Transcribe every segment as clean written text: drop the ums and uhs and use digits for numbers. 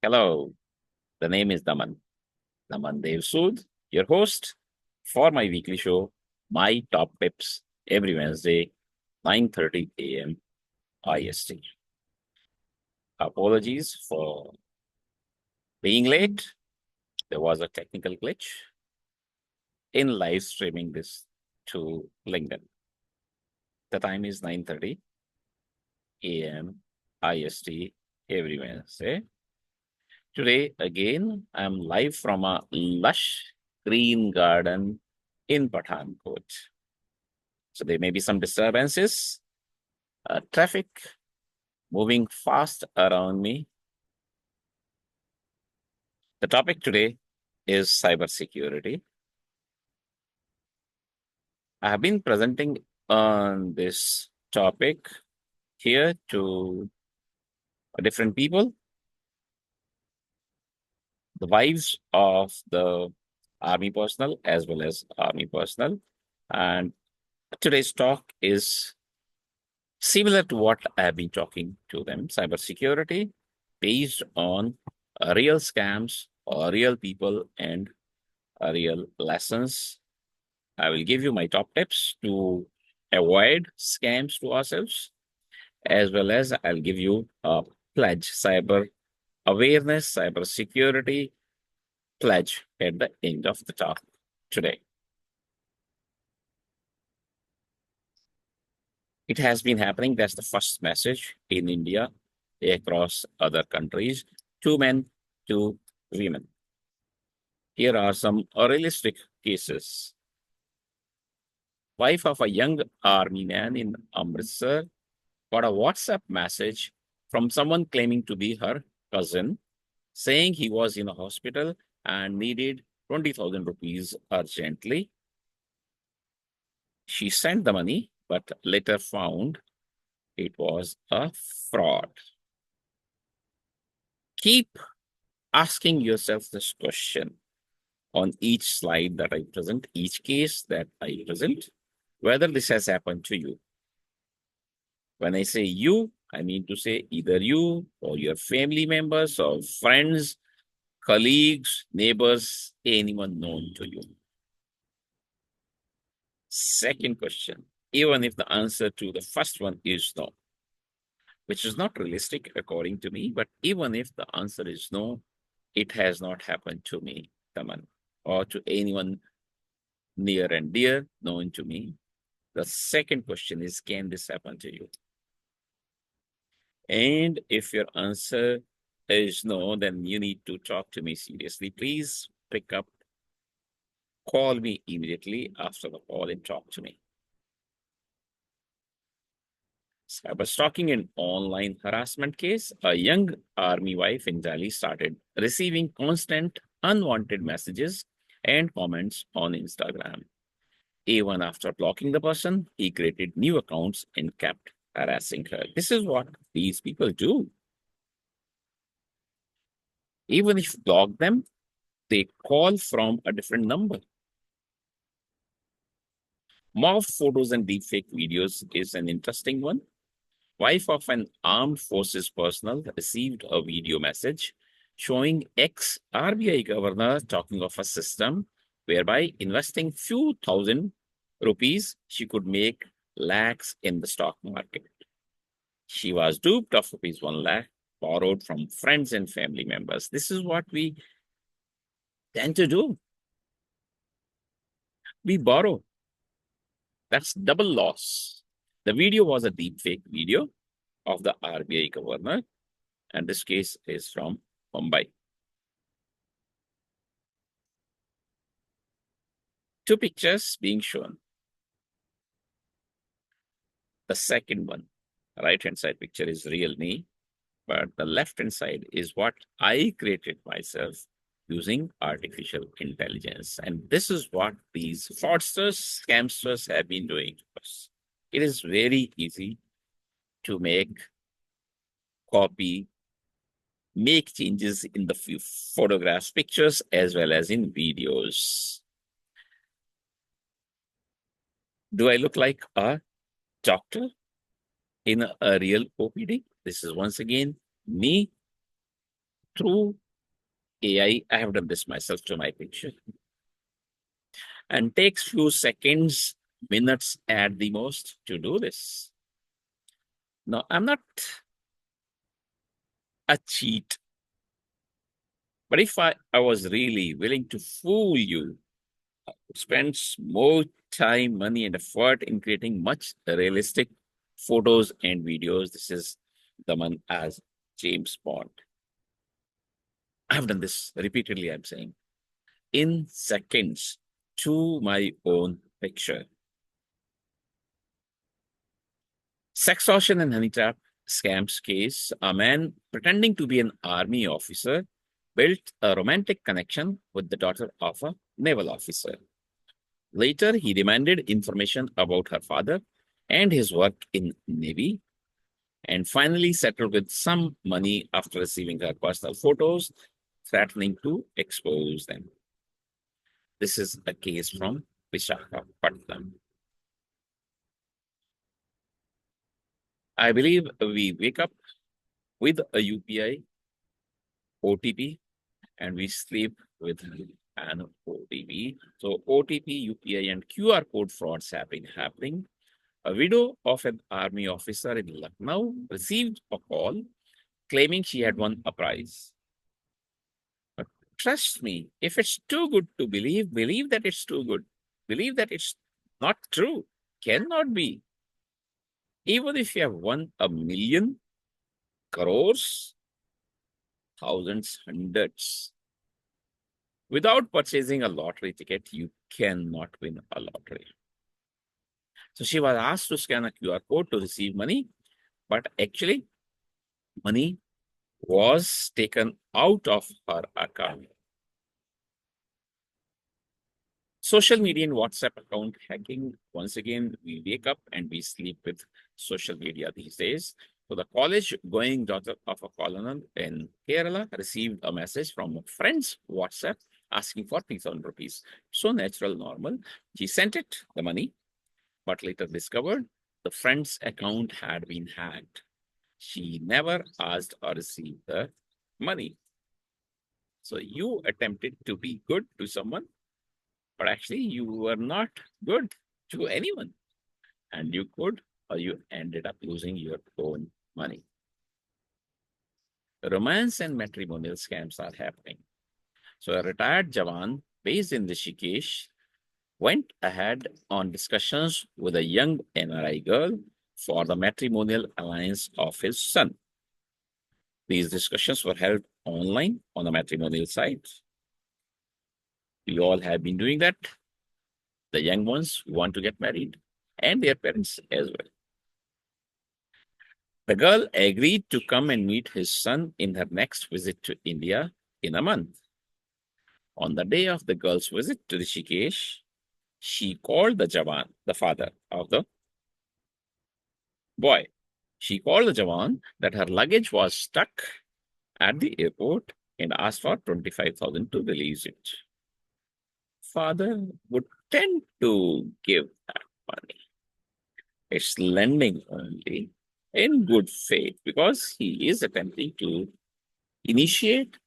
Hello, the name is Daman Dev Sood, your host for my weekly show, My Top Tips, every Wednesday, 9:30 a.m. IST. Apologies for being late. There was a technical glitch in live streaming this to LinkedIn. The time is 9:30 a.m. IST every Wednesday. Today, again, I'm live from a lush green garden in Pathankot. So there may be some disturbances, traffic moving fast around me. The topic today is cybersecurity. I have been presenting on this topic here to different people, the wives of the army personnel as well as army personnel. And today's talk is similar to what I have been talking to them, cybersecurity based on real scams or real people and real lessons. I will give you my top tips to avoid scams to ourselves, as well as I'll give you a pledge, cyber awareness, cyber security pledge at the end of the talk today. It has been happening. That's the first message in India, across other countries, to men, to women. Here are some realistic cases. Wife of a young army man in Amritsar got a WhatsApp message from someone claiming to be her cousin, saying he was in a hospital and needed 20,000 rupees urgently. She sent the money, but later found it was a fraud. Keep asking yourself this question on each slide that I present, each case that I present, whether this has happened to you. When I say you, I mean to say either you or your family members or friends, colleagues, neighbors, anyone known to you. Second question, even if the answer to the first one is no, which is not realistic according to me, but even if the answer is no, it has not happened to me, Taman, or to anyone near and dear known to me. The second question is, can this happen to you? And if your answer is no, then you need to talk to me seriously. Please pick up, call me immediately after the call and talk to me. Cyberstalking and online harassment case. A young army wife in Delhi started receiving constant unwanted messages and comments on Instagram. Even after blocking the person, he created new accounts and kept harassing her. This is what these people do. Even if you block them, they call from a different number. Morph photos and deepfake videos is an interesting one. Wife of an armed forces personnel received a video message showing ex-RBI governor talking of a system whereby investing few thousand rupees, she could make lakhs in the stock market. She was duped of rupees 1 lakh, borrowed from friends and family members. This is what we tend to do. We borrow. That's double loss. The video was a deepfake video of the RBI governor, and this case is from Mumbai. Two pictures being shown. The second one, right-hand side picture is real me, but the left-hand side is what I created myself using artificial intelligence. And this is what these fraudsters, scamsters have been doing to us. It is very easy to make, copy, make changes in the photographs, pictures, as well as in videos. Do I look like a doctor in a real OPD? This is once again me through AI, I have done this myself to my picture and takes few seconds, minutes at the most to do this. No, I'm not a cheat, but if I was really willing to fool you, spends more time, money, and effort in creating much realistic photos and videos. This is the man as James Bond. I've done this repeatedly, I'm saying, in seconds to my own picture. Sex extortion and honey trap scams case. A man pretending to be an army officer built a romantic connection with the daughter of a naval officer. Later, he demanded information about her father and his work in Navy, and finally settled with some money after receiving her personal photos, threatening to expose them. This is a case from Visakhapatnam. I believe we wake up with a UPI, OTP, and we sleep with an OTP. So OTP, UPI, and QR code frauds have been happening. A widow of an army officer in Lucknow received a call claiming she had won a prize. But trust me, if it's too good to believe, believe that it's too good. Believe that it's not true. Cannot be. Even if you have won a million, crores, thousands, hundreds, without purchasing a lottery ticket, you cannot win a lottery. So she was asked to scan a QR code to receive money, but actually, money was taken out of her account. Social media and WhatsApp account hacking. Once again, we wake up and we sleep with social media these days. So the college-going daughter of a colonel in Kerala received a message from a friend's WhatsApp asking for 3,000 rupees. So natural, normal. She sent it, the money, but later discovered the friend's account had been hacked. She never asked or received the money. So you attempted to be good to someone, but actually you were not good to anyone. And you could, or you ended up losing your own money. Romance and matrimonial scams are happening. So a retired Jawan based in Rishikesh went ahead on discussions with a young NRI girl for the matrimonial alliance of his son. These discussions were held online on the matrimonial site. We all have been doing that. The young ones who want to get married and their parents as well. The girl agreed to come and meet his son in her next visit to India in a month. On the day of the girl's visit to Rishikesh, she called the Jawan, the father of the boy. She called the Jawan that her luggage was stuck at the airport and asked for 25,000 to release it. Father would tend to give that money. It's lending only in good faith because he is attempting to initiate,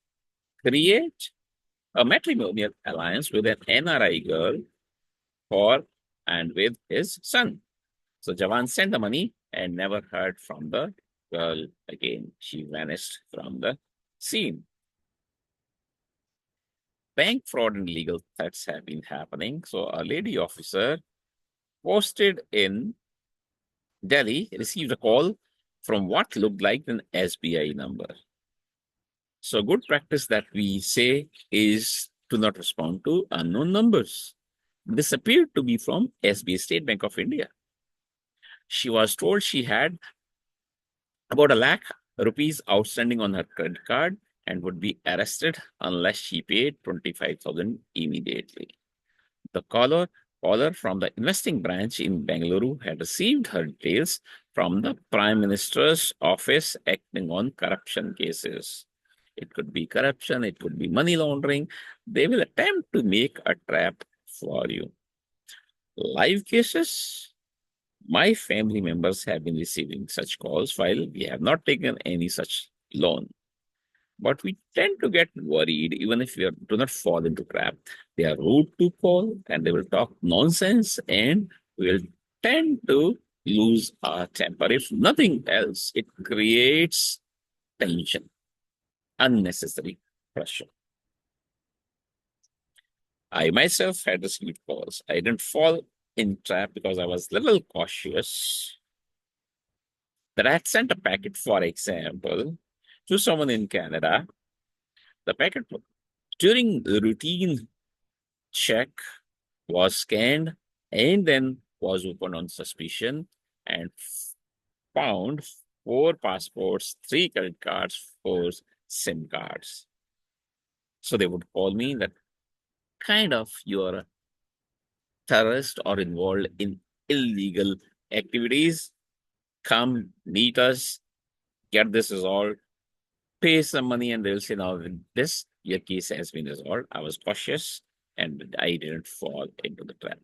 create a matrimonial alliance with an NRI girl for and with his son. So Jawan sent the money and never heard from the girl again. She vanished from the scene. Bank fraud and legal threats have been happening. So a lady officer posted in Delhi received a call from what looked like an SBI number. So good practice that we say is to not respond to unknown numbers. This appeared to be from SBI, State Bank of India. She was told she had about ₹1 lakh outstanding on her credit card and would be arrested unless she paid 25,000 immediately. The caller from the investing branch in Bengaluru had received her details from the Prime Minister's office acting on corruption cases. It could be corruption, it could be money laundering. They will attempt to make a trap for you. Live cases, my family members have been receiving such calls while we have not taken any such loan. But we tend to get worried even if do not fall into trap. They are rude to call and they will talk nonsense and we'll tend to lose our temper. If nothing else, it creates tension, unnecessary pressure. I myself had received calls. I didn't fall in trap because I was little cautious that I had sent a packet, for example, to someone in Canada. The packet during the routine check was scanned and then was opened on suspicion and found four passports, three credit cards, four SIM cards. So they would call me that kind of you're a terrorist or involved in illegal activities. Come meet us, get this resolved, pay some money, and they'll say, now with this, your case has been resolved. I was cautious and I didn't fall into the trap.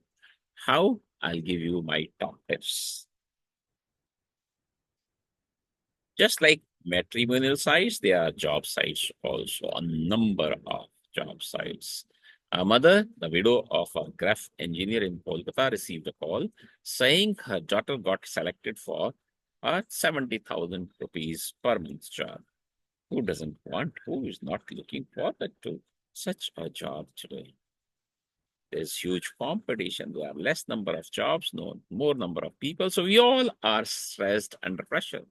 How? I'll give you my top tips. Just like matrimonial sites, there are job sites also, a number of job sites. A mother, the widow of a graph engineer in Kolkata, received a call saying her daughter got selected for a 70,000 rupees per month job. Who doesn't want, who is not looking forward to such a job today? There's huge competition. There are less number of jobs, no more number of people. So we all are stressed under pressure.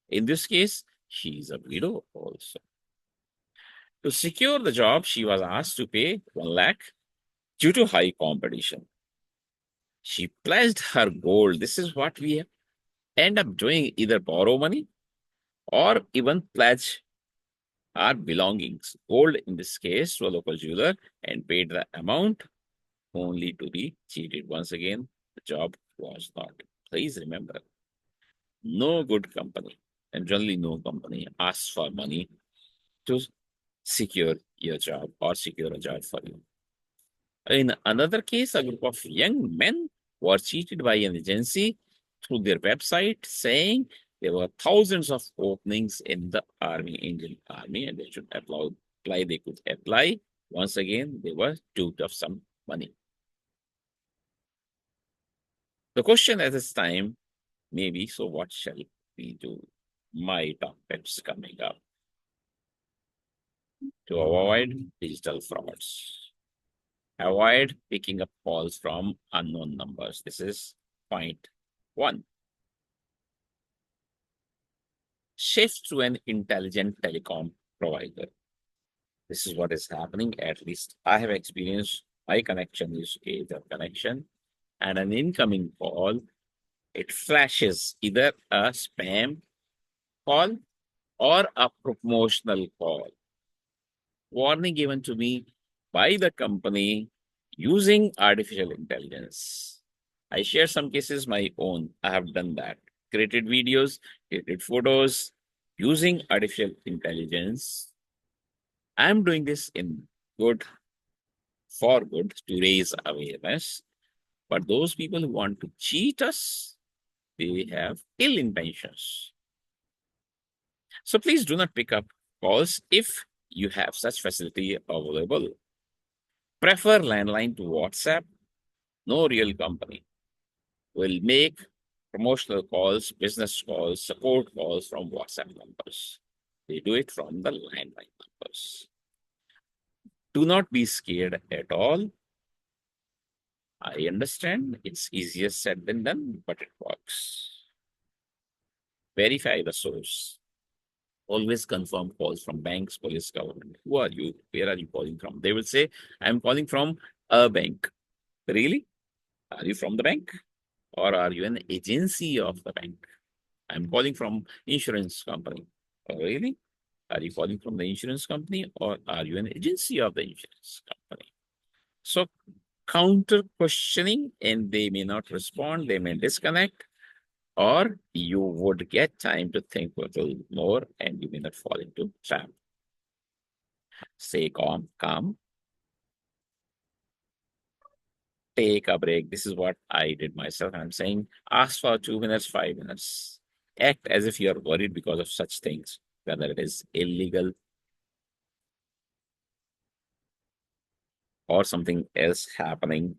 In this case, she is a widow also. To secure the job, she was asked to pay 1 lakh due to high competition. She pledged her gold. This is what we end up doing, either borrow money or even pledge our belongings. Gold in this case to a local jeweler and paid the amount only to be cheated. Once again, the job was not. Please remember, no good company and generally no company asks for money to secure your job or secure a job for you. In another case, a group of young men were cheated by an agency through their website saying there were thousands of openings in the army, Indian army, and they should apply, they could apply. Once again, they were duped of some money. The question at this time may be, so what shall we do? My top tips coming up to avoid digital frauds. Avoid picking up calls from unknown numbers. This is point one. Shift to an intelligent telecom provider. This is what is happening. At least I have experienced my connection is a connection and an incoming call. It flashes either a spam call or a promotional call. Warning given to me by the company using artificial intelligence. I share some cases my own. I have done that. Created videos, created photos using artificial intelligence. I'm doing this in good, for good, to raise awareness. But those people who want to cheat us, they have ill intentions. So please do not pick up calls if you have such facility available. Prefer landline to WhatsApp. No real company will make promotional calls, business calls, support calls from WhatsApp numbers. They do it from the landline numbers. Do not be scared at all. I understand it's easier said than done, but it works. Verify the source. Always confirm calls from banks, police, government. Who are you? Where are you calling from? They will say, I'm calling from a bank. Really? Are you from the bank? Or are you an agency of the bank? I'm calling from insurance company. Oh, really? Are you calling from the insurance company or are you an agency of the insurance company? So counter questioning and they may not respond, they may disconnect, or you would get time to think a little more and you may not fall into trap. Stay calm, take a break. This is what I did myself. I'm saying ask for 2 minutes, 5 minutes. Act as if you're worried because of such things. whether it is illegal or something else happening.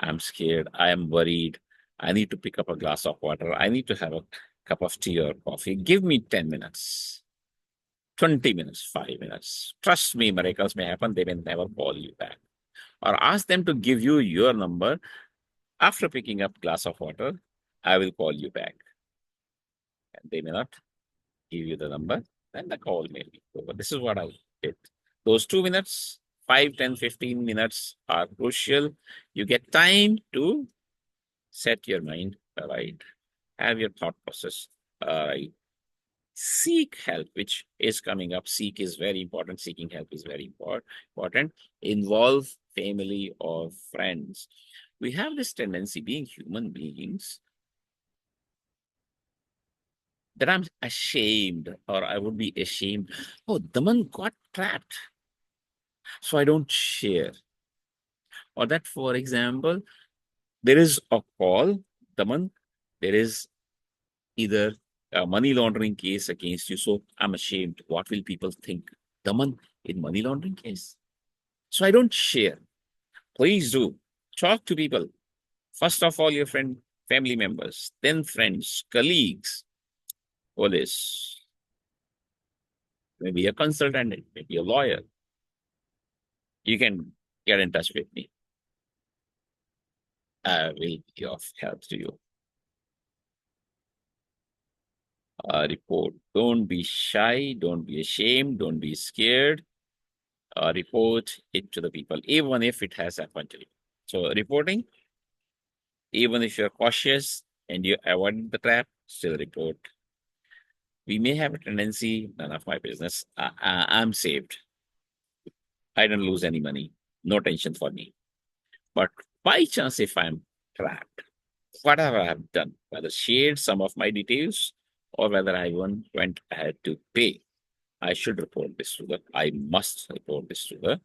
I'm scared. I am worried. I need to pick up a glass of water. I need to have a cup of tea or coffee. Give me 10 minutes, 20 minutes, 5 minutes. Trust me, miracles may happen. They may never call you back. Or ask them to give you your number. After picking up glass of water, I will call you back. And they may not give you the number, then the call may be over. This is what I did. Those 2 minutes, 5, 10, 15 minutes are crucial. You get time to set your mind right, have your thought process right. Seek help, which is coming up. Seek is very important. Seeking help is very important. Involve family or friends. We have this tendency, being human beings, that I'm ashamed, or I would be ashamed. Oh, Daman got trapped, so I don't share. Or that, for example, there is a call, Daman, there is either a money laundering case against you, so I'm ashamed. What will people think? Daman, in money laundering case. So I don't share. Please do. Talk to people. First of all, your family members, then friends, colleagues, police, maybe a consultant, maybe a lawyer. You can get in touch with me. I will be of help to you. Report. Don't be shy. Don't be ashamed. Don't be scared. Report it to the people, even if it has happened to you. So reporting, even if you're cautious and you avoid the trap, still report. We may have a tendency, none of my business. I'm saved. I don't lose any money. No tension for me. But by chance, if I'm trapped, whatever I've done, whether shared some of my details or whether I went ahead to pay, I should report this to I must report this to the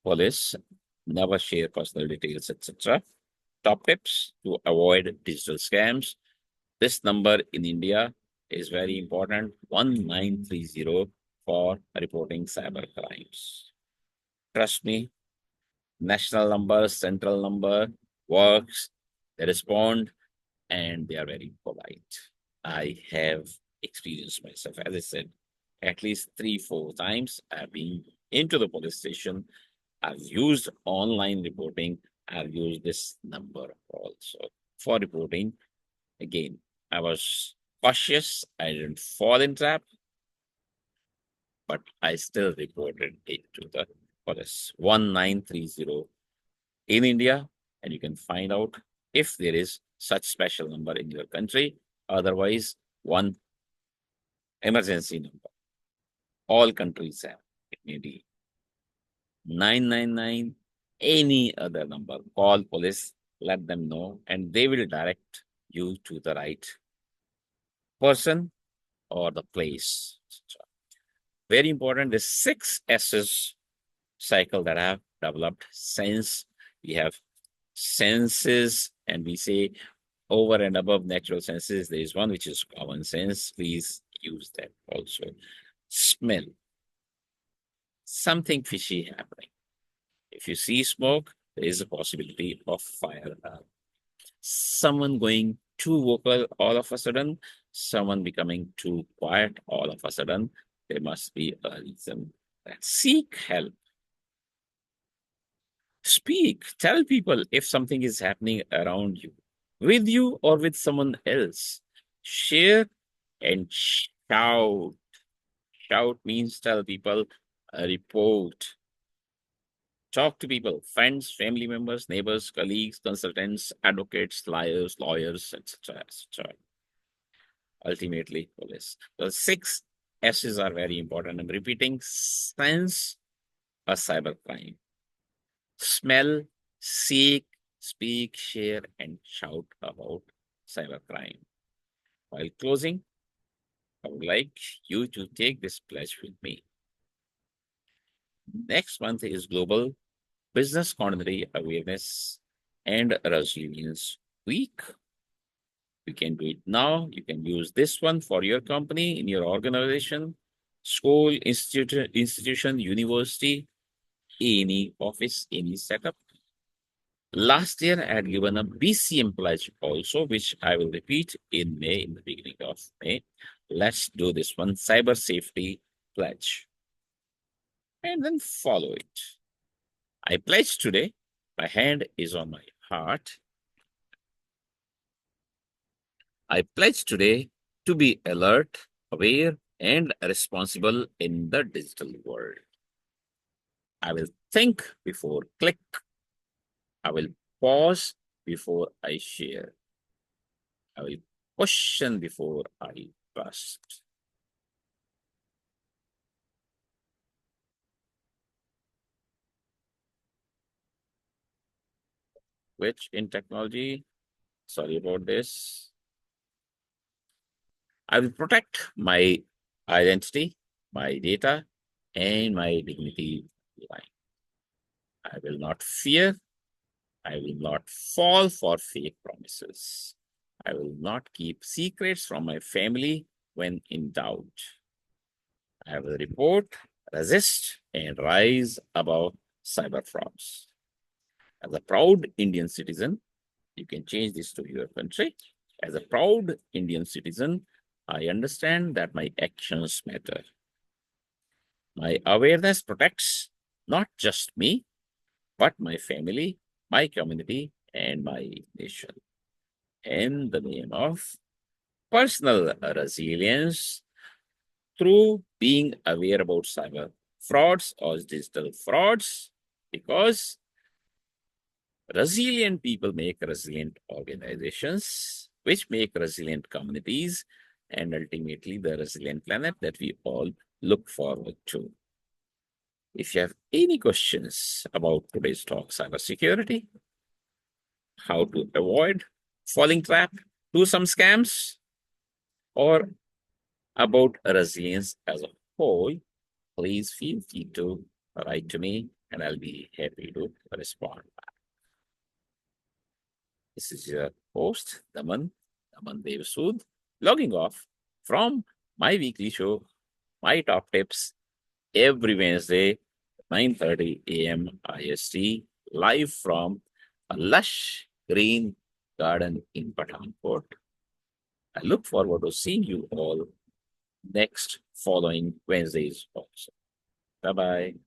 police. Never share personal details, etc. Top tips to avoid digital scams. This number in India is very important, 1930, for reporting cyber crimes. Trust me, national number, central number works. They respond and they are very polite. I have experienced myself, as I said, at least 3, 4 times. I've been into the police station. I've used online reporting. I've used this number also for reporting. Again, I was cautious. I didn't fall in trap, but I still reported it to the police. 1930 in India, and you can find out if there is such special number in your country. Otherwise, one emergency number. All countries have. It may be 999, any other number. Call police, let them know, and they will direct you to the right person or the place. Very important, the 6 S's cycle that I have developed since we have senses and we say over and above natural senses, there is one which is common sense. Please use that also. Smell. Something fishy happening. If you see smoke, there is a possibility of fire. Someone going too vocal all of a sudden, someone becoming too quiet all of a sudden, there must be a reason. Seek help. Speak. Tell people if something is happening around you, with you or with someone else. Share and shout. Shout means tell people, report. Talk to people, friends, family members, neighbors, colleagues, consultants, advocates, lawyers, etc., etc. Ultimately, police. The 6 S's are very important. I'm repeating: sense a cybercrime, smell, seek, speak, share, and shout about cybercrime. While closing, I would like you to take this pledge with me. Next month is Global Business Continuity Awareness and Resilience Week. You can do it now. You can use this one for your company, in your organization, school, institution, university, any office, any setup. Last year, I had given a BCM pledge also, which I will repeat in May, in the beginning of May. Let's do this one, cyber safety pledge, and then follow it. I pledge today. My hand is on my heart. I pledge today to be alert, aware, and responsible in the digital world. I will think before click. I will pause before I share. I will question before I trust. Which in technology, sorry about this, I will protect my identity, my data, and my dignity line. I will not fear. I will not fall for fake promises. I will not keep secrets from my family when in doubt. I will report, resist, and rise above cyber frauds. As a proud Indian citizen, you can change this to your country. As a proud Indian citizen, I understand that my actions matter. My awareness protects not just me, but my family, my community, and my nation. In the name of personal resilience, through being aware about cyber frauds or digital frauds, because resilient people make resilient organizations, which make resilient communities, and ultimately the resilient planet that we all look forward to. If you have any questions about today's talk, cybersecurity, how to avoid falling trap to some scams, or about resilience as a whole, please feel free to write to me and I'll be happy to respond. This is your host, Daman Devasud, logging off from my weekly show, My Top Tips, every Wednesday, 9:30 a.m. IST, live from a lush green garden in Pathankot. I look forward to seeing you all next following Wednesdays also. Bye bye.